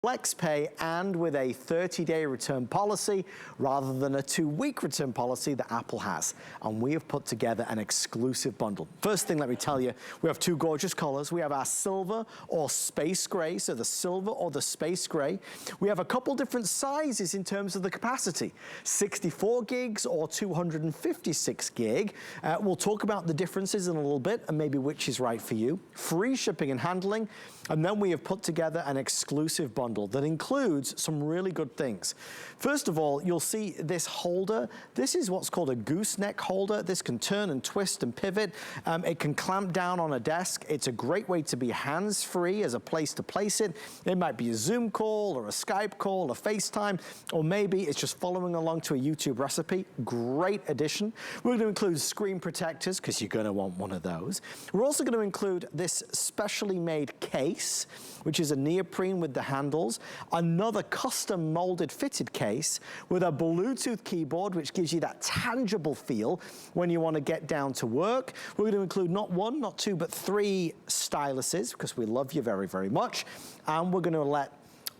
FlexPay and with a 30-day return policy rather than a 2-week return policy that Apple has. And we have put together an exclusive bundle. First thing, let me tell you, we have 2 gorgeous colors. We have our silver or space gray, so the silver or the space gray. We have a couple different sizes in terms of the capacity, 64 gigs or 256 gig. We'll talk about the differences in a little bit and maybe which is right for you. Free shipping and handling. And then we have put together an exclusive bundle that includes some really good things. First of all, you'll see this holder. This is what's called a gooseneck holder. This can turn and twist and pivot. It can clamp down on a desk. It's a great way to be hands-free as a place to place it. It might be a Zoom call or a Skype call, a FaceTime, or maybe it's just following along to a YouTube recipe. Great addition. We're going to include screen protectors because you're going to want one of those. We're also going to include this specially made case, which is a neoprene with the handles, another custom molded fitted case with a Bluetooth keyboard, which gives you that tangible feel when you want to get down to work. We're going to include not 1, not 2, but 3 styluses because we love you very, very much. And we're going to let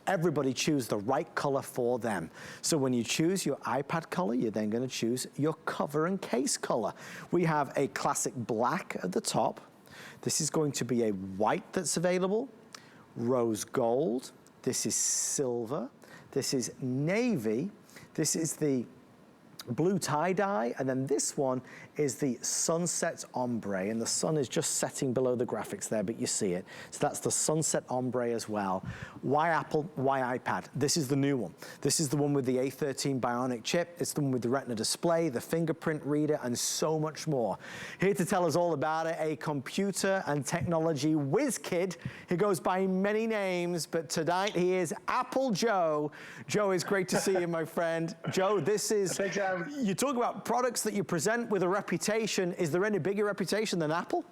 everybody choose the right color for them. So when you choose your iPad color, you're then going to choose your cover and case color. We have a classic black at the top. This is going to be a white that's available, rose gold, this is silver, this is navy, this is the blue tie-dye, and then this one is the sunset ombre, and the sun is just setting below the graphics there, but you see it. So that's the sunset ombre as well. Why Apple? Why iPad? This is the new one. This is the one with the A13 Bionic chip. It's the one with the Retina display, the fingerprint reader, and so much more. Here to tell us all about it, a computer and technology whiz kid. He goes by many names, but tonight he is Apple Joe. Joe, it's great to see you, my friend. Joe, this is... Thanks, Adam. You talk about products that you present with a reputation. Is there any bigger reputation than Apple?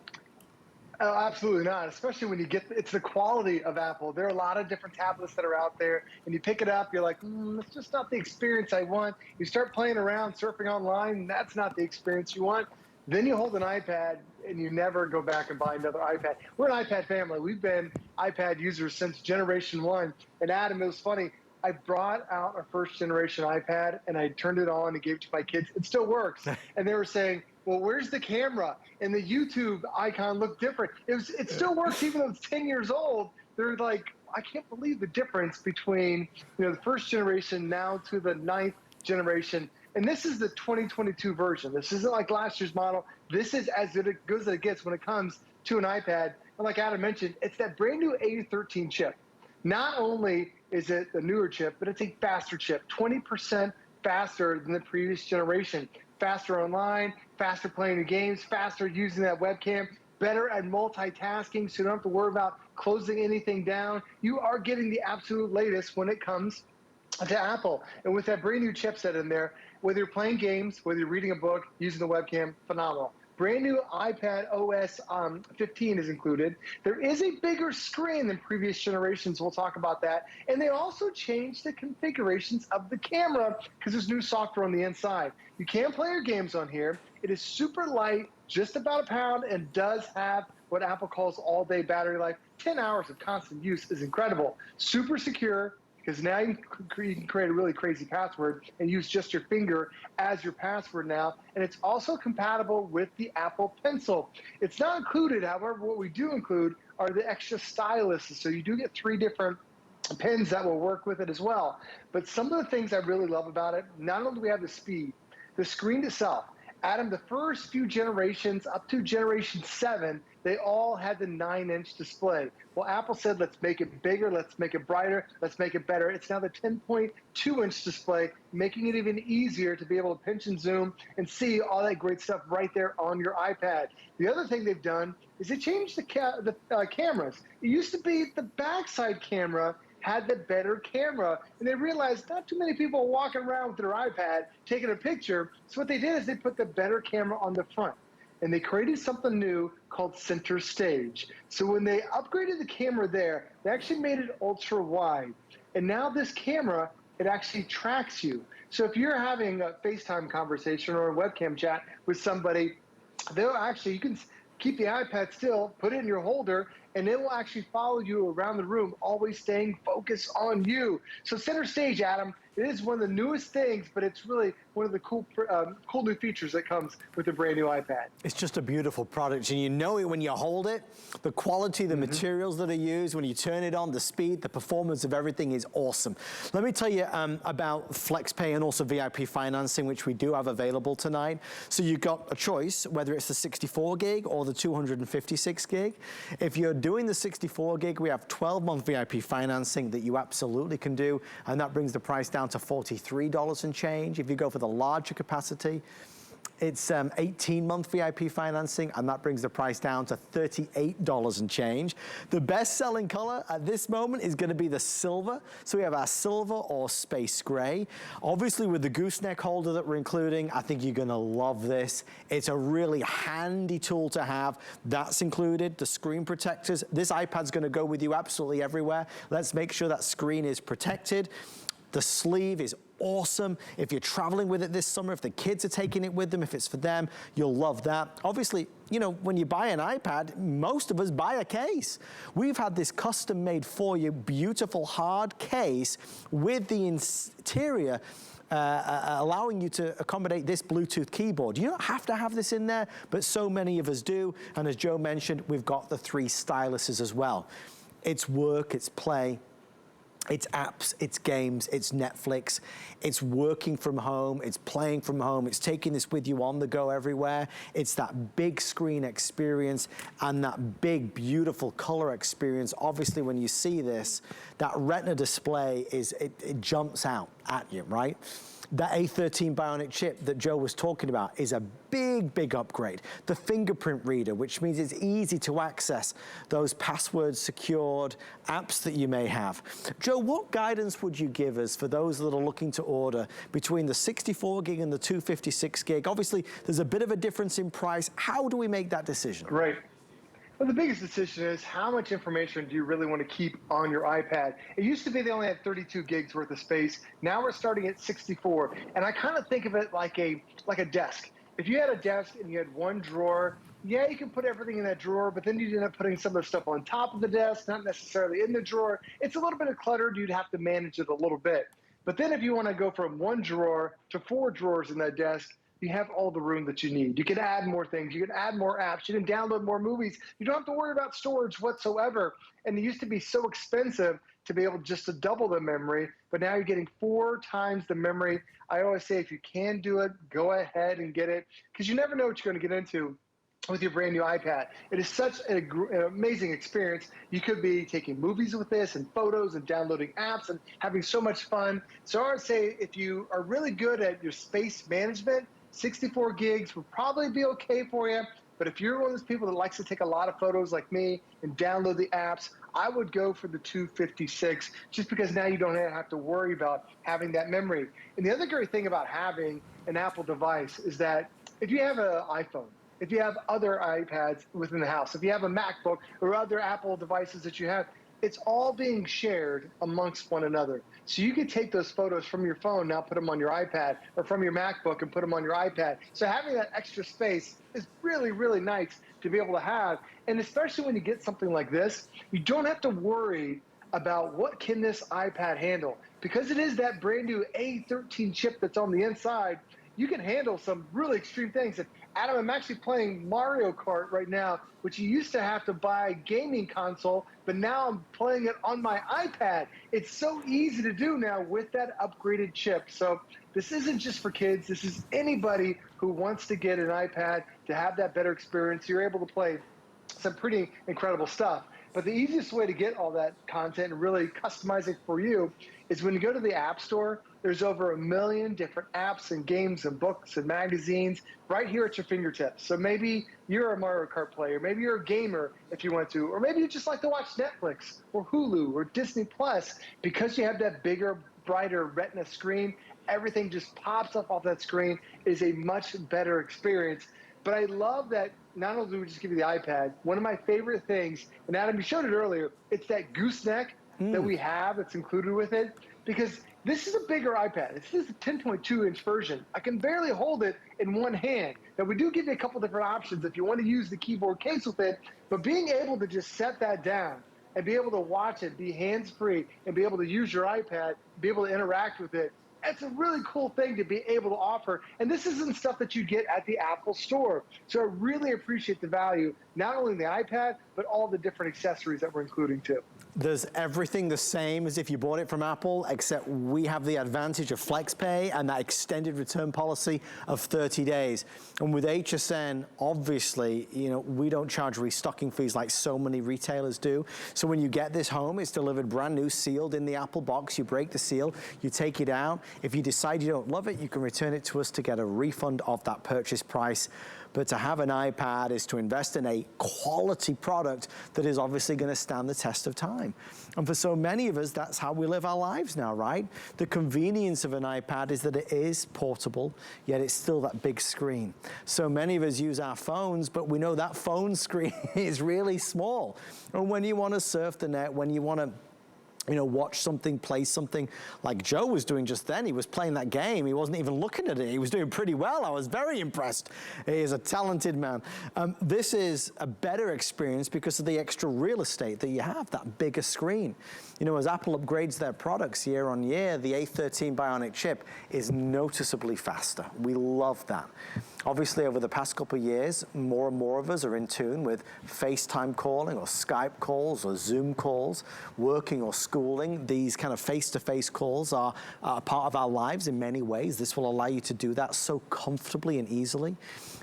Oh, absolutely not, especially when you get, it's the quality of Apple. There are a lot of different tablets that are out there, and you pick it up, you're like, it's just not the experience I want. You start playing around, surfing online, and that's not the experience you want. Then you hold an iPad, and you never go back and buy another iPad. We're an iPad family. We've been iPad users since generation 1. And Adam, it was funny. I brought out our first generation iPad and I turned it on and gave it to my kids. It still works. And they were saying, well, where's the camera? And the YouTube icon looked different. It still works even though it's 10 years old. They're like, I can't believe the difference between the first generation now to the 9th generation. And this is the 2022 version. This isn't like last year's model. This is as good as it gets when it comes to an iPad. And like Adam mentioned, it's that brand new A13 chip. Not only is it a newer chip, but it's a faster chip, 20% faster than the previous generation. Faster online, faster playing the games, faster using that webcam, better at multitasking, so you don't have to worry about closing anything down. You are getting the absolute latest when it comes to Apple. And with that brand new chipset in there, whether you're playing games, whether you're reading a book, using the webcam, phenomenal. Brand new iPad OS 15 is included. There is a bigger screen than previous generations. We'll talk about that. And they also changed the configurations of the camera because there's new software on the inside. You can play your games on here. It is super light, just about a pound, and does have what Apple calls all-day battery life. 10 hours of constant use is incredible. Super secure, because now you can create a really crazy password and use just your finger as your password now. And it's also compatible with the Apple Pencil. It's not included, however, what we do include are the extra styluses. So you do get 3 different pens that will work with it as well. But some of the things I really love about it, not only do we have the speed, the screen itself. Adam, the first few generations, up to generation 7, they all had the 9-inch display. Well, Apple said, let's make it bigger, let's make it brighter, let's make it better. It's now the 10.2-inch display, making it even easier to be able to pinch and zoom and see all that great stuff right there on your iPad. The other thing they've done is they changed the cameras. It used to be the backside camera had the better camera, and they realized not too many people are walking around with their iPad taking a picture, so what they did is they put the better camera on the front. And they created something new called Center Stage. So when they upgraded the camera there, they actually made it ultra wide. And now this camera, it actually tracks you. So if you're having a FaceTime conversation or a webcam chat with somebody, they'll actually, you can keep the iPad still, put it in your holder, and it will actually follow you around the room, always staying focused on you. So center stage, Adam, it is one of the newest things, but it's really one of the cool new features that comes with the brand new iPad. It's just a beautiful product, and you know it when you hold it. The quality, the materials that are used, when you turn it on, the speed, the performance of everything is awesome. Let me tell you about FlexPay and also VIP financing, which we do have available tonight. So you've got a choice, whether it's the 64 gig or the 256 gig. If you're doing the 64 gig, we have 12-month VIP financing that you absolutely can do, and that brings the price down to $43 and change. If you go for the larger capacity, it's 18-month VIP financing, and that brings the price down to $38 and change. The best-selling color at this moment is going to be the silver. So we have our silver or space gray. Obviously, with the gooseneck holder that we're including, I think you're going to love this. It's a really handy tool to have. That's included. The screen protectors. This iPad's going to go with you absolutely everywhere. Let's make sure that screen is protected. The sleeve is awesome. If you're traveling with it this summer, if the kids are taking it with them, if it's for them, you'll love that. Obviously, you know, when you buy an iPad, most of us buy a case. We've had this custom made for you, beautiful hard case with the interior allowing you to accommodate this Bluetooth keyboard. You don't have to have this in there, but so many of us do. And as Joe mentioned, we've got the 3 styluses as well. It's work, it's play, it's apps, it's games, it's Netflix, it's working from home, it's playing from home, it's taking this with you on the go everywhere. It's that big screen experience and that big, beautiful color experience. Obviously, when you see this, that Retina display it jumps out at you, right? That A13 Bionic chip that Joe was talking about is a big, big upgrade. The Fingerprint Reader, which means it's easy to access those password secured apps that you may have. Joe, what guidance would you give us for those that are looking to order between the 64 gig and the 256 gig? Obviously, there's a bit of a difference in price. How do we make that decision? Right. Well, the biggest decision is how much information do you really want to keep on your iPad? It used to be they only had 32 gigs worth of space. Now we're starting at 64. And I kind of think of it like a desk. If you had a desk and you had one drawer, yeah, you can put everything in that drawer, but then you'd end up putting some of the stuff on top of the desk, not necessarily in the drawer. It's a little bit of cluttered. You'd have to manage it a little bit. But then if you want to go from one drawer to 4 drawers in that desk, you have all the room that you need. You can add more things. You can add more apps. You can download more movies. You don't have to worry about storage whatsoever. And it used to be so expensive to be able just to double the memory, but now you're getting 4 times the memory. I always say if you can do it, go ahead and get it, because you never know what you're going to get into with your brand new iPad. It is such an amazing experience. You could be taking movies with this and photos and downloading apps and having so much fun. So I would say if you are really good at your space management, 64 gigs would probably be okay for you. But if you're one of those people that likes to take a lot of photos like me and download the apps, I would go for the 256 just because now you don't have to worry about having that memory. And the other great thing about having an Apple device is that if you have an iPhone, if you have other iPads within the house, if you have a MacBook or other Apple devices that you have, it's all being shared amongst one another. So you can take those photos from your phone, now put them on your iPad, or from your MacBook and put them on your iPad. So having that extra space is really, really nice to be able to have. And especially when you get something like this, you don't have to worry about what can this iPad handle. Because it is that brand new A13 chip that's on the inside, you can handle some really extreme things. And Adam, I'm actually playing Mario Kart right now, which you used to have to buy a gaming console, but now I'm playing it on my iPad. It's so easy to do now with that upgraded chip. So this isn't just for kids. This is anybody who wants to get an iPad to have that better experience. You're able to play some pretty incredible stuff. But the easiest way to get all that content and really customize it for you is when you go to the App Store, there's over 1 million different apps and games and books and magazines right here at your fingertips. So maybe you're a Mario Kart player, maybe you're a gamer if you want to, or maybe you just like to watch Netflix or Hulu or Disney Plus. Because you have that bigger, brighter Retina screen, everything just pops up off that screen. It is a much better experience. But I love that not only do we just give you the iPad, one of my favorite things, and Adam, you showed it earlier, it's that gooseneck. that we have that's included with it, because this is a bigger iPad. This is a 10.2-inch version. I can barely hold it in one hand. Now, we do give you a couple different options if you want to use the keyboard case with it, but being able to just set that down and be able to watch it, be hands-free, and be able to use your iPad, be able to interact with it, it's a really cool thing to be able to offer. And this isn't stuff that you get at the Apple store. So I really appreciate the value, not only in the iPad, but all the different accessories that we're including too. There's everything the same as if you bought it from Apple, except we have the advantage of FlexPay and that extended return policy of 30 days. And with HSN, obviously, you know, we don't charge restocking fees like so many retailers do. So when you get this home, it's delivered brand new, sealed in the Apple box. You break the seal, you take it out. If you decide you don't love it, you can return it to us to get a refund of that purchase price. But to have an iPad is to invest in a quality product that is obviously going to stand the test of time. And for so many of us, that's how we live our lives now, right? The convenience of an iPad is that it is portable, yet it's still that big screen. So many of us use our phones, but we know that phone screen is really small. And when you want to surf the net, when you want to watch something, play something like Joe was doing just then. He was playing that game. He wasn't even looking at it. He was doing pretty well. I was very impressed. He is a talented man. This is a better experience because of the extra real estate that you have, that bigger screen. You know, as Apple upgrades their products year on year, the A13 Bionic chip is noticeably faster. We love that. Obviously, over the past couple of years, more and more of us are in tune with FaceTime calling or Skype calls or Zoom calls, working or schooling. These kind of face-to-face calls are a part of our lives in many ways. This will allow you to do that so comfortably and easily.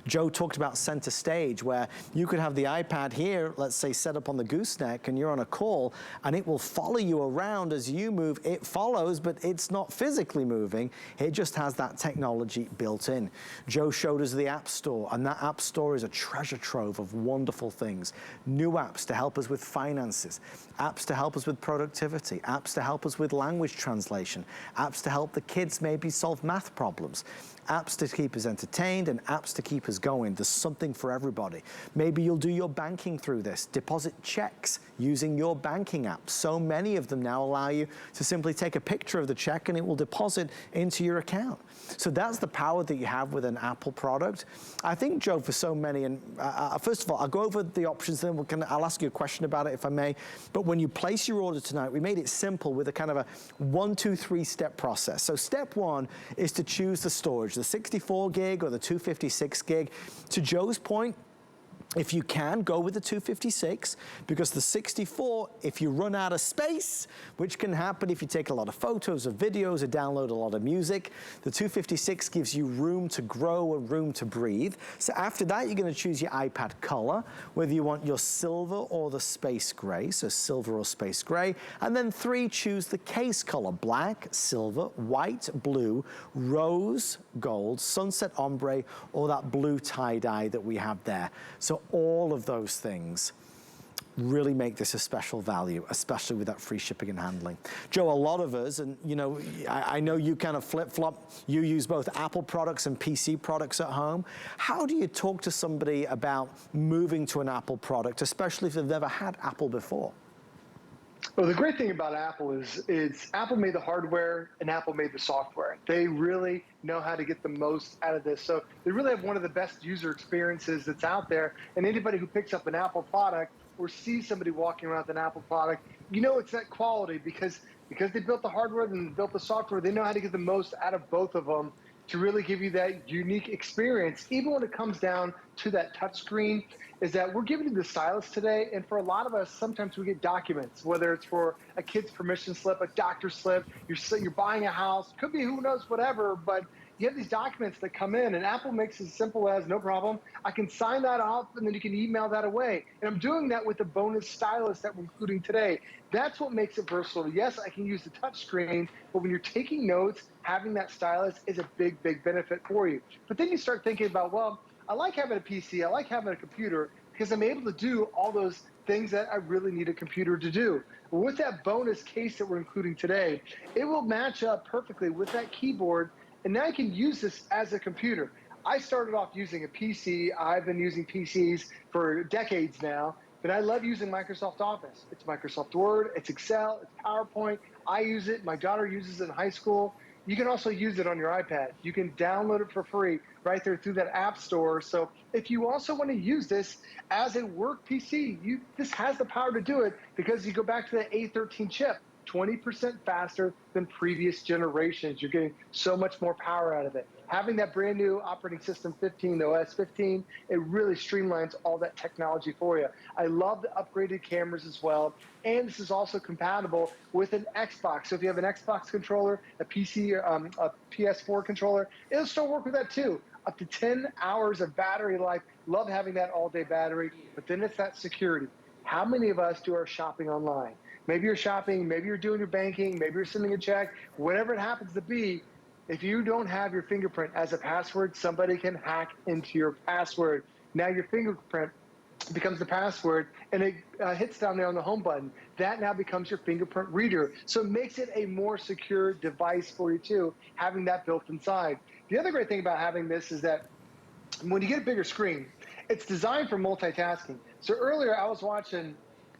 Joe talked about center stage, where you could have the iPad here, let's say set up on the Gooseneck, and you're on a call, and it will follow you around as you move. It follows, but it's not physically moving. It just has that technology built in. Joe showed us the App Store, and that App Store is a treasure trove of wonderful things. New apps to help us with finances, apps to help us with productivity, apps to help us with language translation, apps to help the kids maybe solve math problems, apps to keep us entertained, and apps to keep us going. There's something for everybody. Maybe you'll do your banking through this, deposit checks using your banking app. So many of them now allow you to simply take a picture of the check and it will deposit into your account. So that's the power that you have with an Apple product. I think, Joe, for so many, and first of all, I'll go over the options, then I'll ask you a question about it if I may. But when you place your order tonight, we made it simple with a kind of a 1, 2, 3 step process. So step one is to choose the storage, the 64 gig or the 256 gig. To Joe's point, if you can, go with the 256, because the 64, if you run out of space, which can happen if you take a lot of photos or videos or download a lot of music, the 256 gives you room to grow and room to breathe. So after that, you're going to choose your iPad color, whether you want your silver or the space gray, so silver or space gray. And then 3, choose the case color, black, silver, white, blue, rose, gold, sunset ombre, or that blue tie-dye that we have there. So all of those things really make this a special value, especially with that free shipping and handling. Joe, a lot of us, and you know, I know you kind of flip-flop, you use both Apple products and PC products at home. How do you talk to somebody about moving to an Apple product, especially if they've never had Apple before? Well, the great thing about Apple is Apple made the hardware and Apple made the software. They really know how to get the most out of this. So they really have one of the best user experiences that's out there. And anybody who picks up an Apple product or sees somebody walking around with an Apple product, you know it's that quality because they built the hardware and built the software. They know how to get the most out of both of them to really give you that unique experience. Even when it comes down to that touch screen, is that we're giving you the Stylus today, and for a lot of us, sometimes we get documents, whether it's for a kid's permission slip, a doctor's slip, you're buying a house, could be who knows, whatever, but you have these documents that come in, and Apple makes it as simple as, no problem, I can sign that off, and then you can email that away. And I'm doing that with the bonus Stylus that we're including today. That's what makes it versatile. Yes, I can use the touch screen, but when you're taking notes, having that Stylus is a big, big benefit for you. But then you start thinking about, well, I like having a PC, I like having a computer, because I'm able to do all those things that I really need a computer to do. With that bonus case that we're including today, it will match up perfectly with that keyboard, and now I can use this as a computer. I started off using a PC. I've been using PCs for decades now, but I love using Microsoft Office. It's Microsoft Word, it's Excel, it's PowerPoint. I use it, my daughter uses it in high school. You can also use it on your iPad. You can download it for free right there through that app store. So if you also want to use this as a work PC, this has the power to do it because you go back to the A13 chip, 20% faster than previous generations. You're getting so much more power out of it. Having that brand new operating system 15, the OS 15, it really streamlines all that technology for you. I love the upgraded cameras as well. And this is also compatible with an Xbox. So if you have an Xbox controller, a PC, a PS4 controller, it'll still work with that too. Up to 10 hours of battery life. Love having that all-day battery. But then it's that security. How many of us do our shopping online? Maybe you're shopping, maybe you're doing your banking, maybe you're sending a check, whatever it happens to be. If you don't have your fingerprint as a password, somebody can hack into your password. Now your fingerprint becomes the password, and it hits down there on the home button. That now becomes your fingerprint reader. So it makes it a more secure device for you too, having that built inside. The other great thing about having this is that when you get a bigger screen, it's designed for multitasking. So earlier I was watching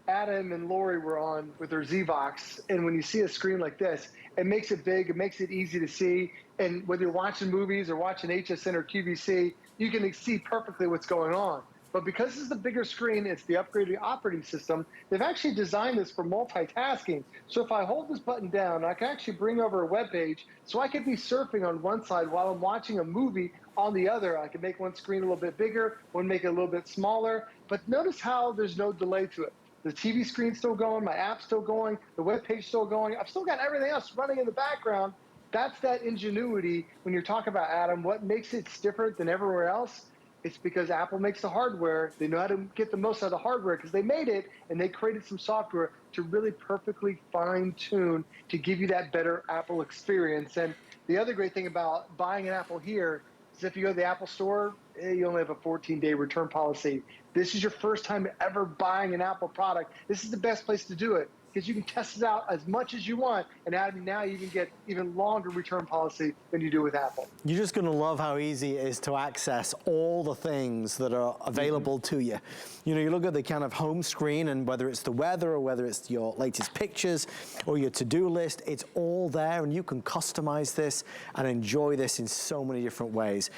Adam and Lori were on with their Z-Vox, and when you see a screen like this, it makes it big, it makes it easy to see, and whether you're watching movies or watching HSN or QVC, you can see perfectly what's going on. But because this is the bigger screen, it's the upgraded operating system, they've actually designed this for multitasking. So if I hold this button down, I can actually bring over a web page, so I could be surfing on one side while I'm watching a movie on the other. I can make one screen a little bit bigger, one make it a little bit smaller, but notice how there's no delay to it. The TV screen's still going, my app's still going, the web page still going. I've still got everything else running in the background. That's that ingenuity when you're talking about, Adam, what makes it different than everywhere else. It's because Apple makes the hardware. They know how to get the most out of the hardware because they made it and they created some software to really perfectly fine tune to give you that better Apple experience. And the other great thing about buying an Apple here is if you go to the Apple store, you only have a 14-day return policy. This is your first time ever buying an Apple product. This is the best place to do it because you can test it out as much as you want, and now you can get even longer return policy than you do with Apple. You're just going to love how easy it is to access all the things that are available to you. You know, you look at the kind of home screen, and whether it's the weather or whether it's your latest pictures or your to-do list, it's all there, and you can customize this and enjoy this in so many different ways.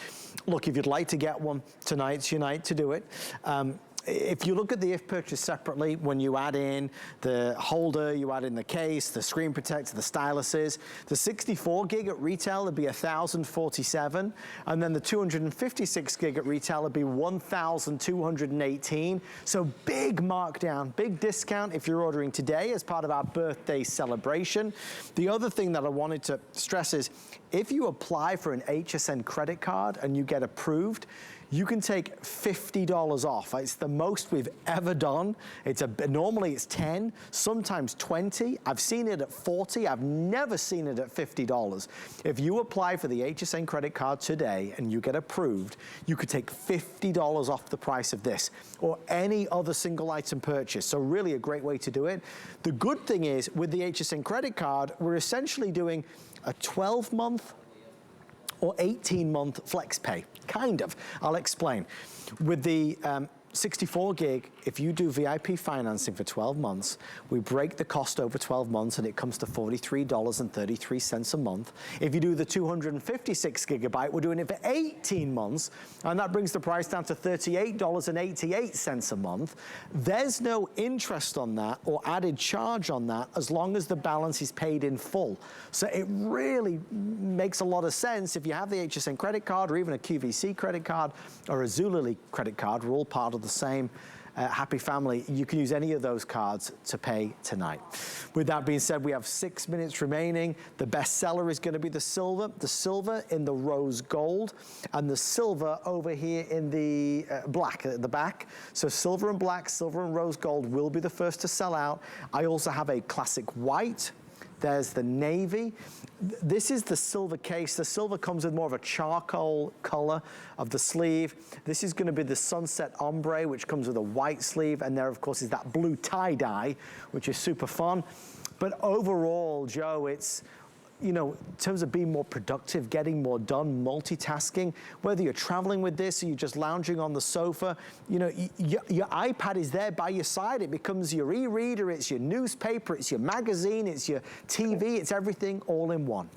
Look, if you'd like to get one, tonight's your night to do it. If you look at the if purchase separately, when you add in the holder, you add in the case, the screen protector, the styluses, the 64 gig at retail would be $1,047, and then the 256 gig at retail would be $1,218. So big markdown, big discount if you're ordering today as part of our birthday celebration. The other thing that I wanted to stress is if you apply for an HSN credit card and you get approved, you can take $50 off. It's the most we've ever done. Normally it's 10, sometimes 20. I've seen it at 40. I've never seen it at $50. If you apply for the HSN credit card today and you get approved, you could take $50 off the price of this or any other single item purchase. So really a great way to do it. The good thing is with the HSN credit card, we're essentially doing a 12-month or 18-month flex pay, kind of. I'll explain. With the 64 gig, if you do VIP financing for 12 months, we break the cost over 12 months and it comes to $43.33 a month. If you do the 256 gigabyte, we're doing it for 18 months, and that brings the price down to $38.88 a month. There's no interest on that or added charge on that as long as the balance is paid in full. So it really makes a lot of sense if you have the HSN credit card or even a QVC credit card or a Zulily credit card. We're all part of the same happy family. You can use any of those cards to pay tonight. With that being said, we have 6 minutes remaining. The best seller is going to be the silver in the rose gold, and the silver over here in the black at the back. So silver and black, silver and rose gold will be the first to sell out. I also have a classic white. There's the navy. This is the silver case. The silver comes with more of a charcoal color of the sleeve. This is going to be the sunset ombre, which comes with a white sleeve. And there, of course, is that blue tie-dye, which is super fun. But overall, Joe, it's you know, in terms of being more productive, getting more done, multitasking, whether you're traveling with this or you're just lounging on the sofa, you know, your iPad is there by your side. It becomes your e-reader, it's your newspaper, it's your magazine, it's your TV, it's everything all in one.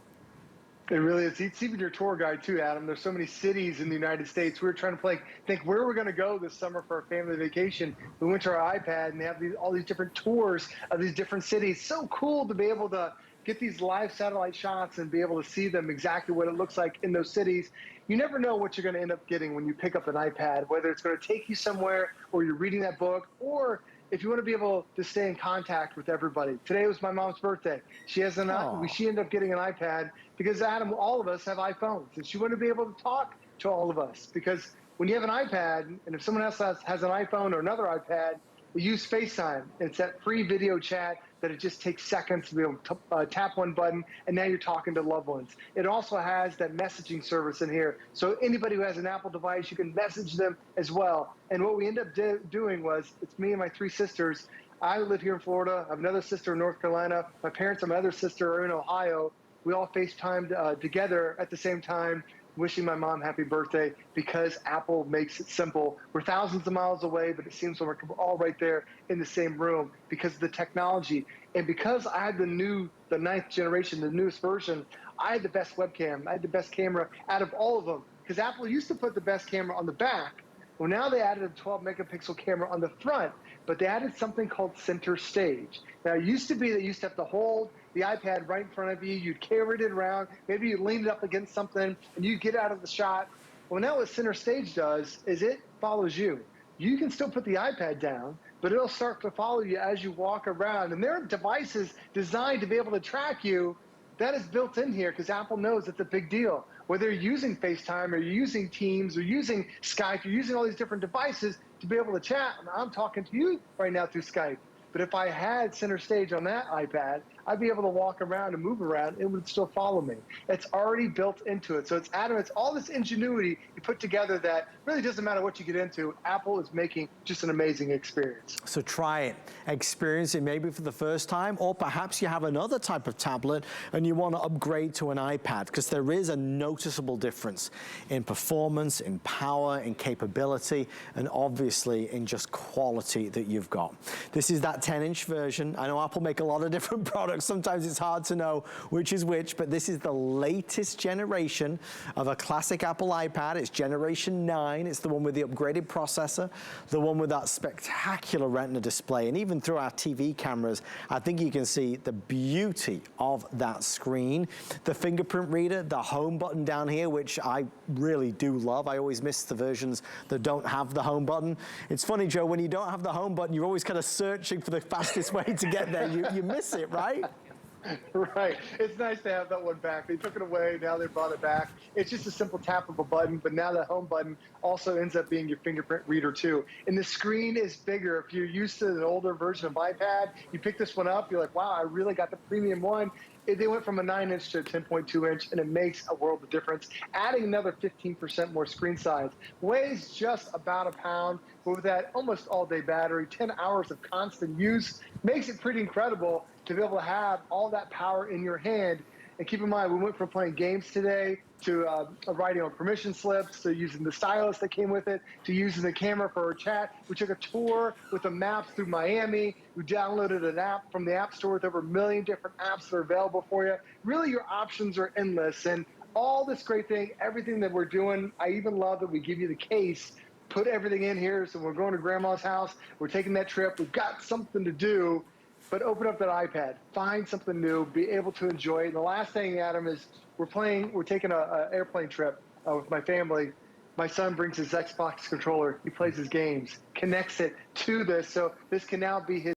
It really is. It's even your tour guide too, Adam. There's so many cities in the United States. We were trying to think where we're going to go this summer for a family vacation. We went to our iPad and they have all these different tours of these different cities. So cool to be able to get these live satellite shots and be able to see them exactly what it looks like in those cities. You never know what you're going to end up getting when you pick up an iPad, whether it's going to take you somewhere or you're reading that book, or if you want to be able to stay in contact with everybody. Today was my mom's birthday. She ended up getting an iPad because, Adam, all of us have iPhones, and she wanted to be able to talk to all of us, because when you have an iPad, and if someone else has an iPhone or another iPad, we use FaceTime. It's that free video chat that it just takes seconds to be able to tap one button, and now you're talking to loved ones. It also has that messaging service in here. So anybody who has an Apple device, you can message them as well. And what we ended up doing was, it's me and my 3 sisters. I live here in Florida. I have another sister in North Carolina. My parents and my other sister are in Ohio. We all FaceTimed together at the same time, wishing my mom happy birthday, because Apple makes it simple. We're thousands of miles away, but it seems like we're all right there in the same room because of the technology. And because I had the 9th generation, the newest version, I had the best webcam. I had the best camera out of all of them, because Apple used to put the best camera on the back. Well, now they added a 12 megapixel camera on the front, but they added something called center stage. Now, it used to be that you used to have to hold the iPad right in front of you. You'd carry it around. Maybe you leaned it up against something and you get out of the shot. Well, now what center stage does is it follows you. You can still put the iPad down, but it'll start to follow you as you walk around. And there are devices designed to be able to track you. That is built in here because Apple knows it's a big deal. Whether you're using FaceTime or you're using Teams or using Skype, you're using all these different devices to be able to chat. I'm talking to you right now through Skype. But if I had center stage on that iPad, I'd be able to walk around and move around. It would still follow me. It's already built into it. So it's, Adam, it's all this ingenuity you put together that really doesn't matter what you get into. Apple is making just an amazing experience. So try it, experience it maybe for the first time, or perhaps you have another type of tablet and you want to upgrade to an iPad, because there is a noticeable difference in performance, in power, in capability, and obviously in just quality that you've got. This is that 10-inch version. I know Apple make a lot of different products. Sometimes it's hard to know which is which, but this is the latest generation of a classic Apple iPad. It's generation 9. It's the one with the upgraded processor, the one with that spectacular Retina display. And even through our TV cameras, I think you can see the beauty of that screen. The fingerprint reader, the home button down here, which I really do love. I always miss the versions that don't have the home button. It's funny, Joe, when you don't have the home button, you're always kind of searching for the fastest way to get there. You miss it, right? Right. It's nice to have that one back. They took it away. Now they brought it back. It's just a simple tap of a button, but now the home button also ends up being your fingerprint reader too. And the screen is bigger. If you're used to an older version of iPad, you pick this one up, you're like, wow, I really got the premium one. They went from a 9-inch to a 10.2-inch, and it makes a world of difference. Adding another 15% more screen size. Weighs just about a pound, but with that almost all-day battery, 10 hours of constant use, makes it pretty incredible to be able to have all that power in your hand. And keep in mind, we went from playing games today to writing on permission slips, to using the stylus that came with it, to using the camera for our chat. We took a tour with the maps through Miami. We downloaded an app from the App Store with over 1 million different apps that are available for you. Really, your options are endless. And all this great thing, everything that we're doing, I even love that we give you the case, put everything in here. So we're going to grandma's house, we're taking that trip, we've got something to do. But open up that iPad, find something new, be able to enjoy it. And the last thing, Adam, is we're taking an airplane trip with my family. My son brings his Xbox controller. He plays his games, connects it to this. So this can now be his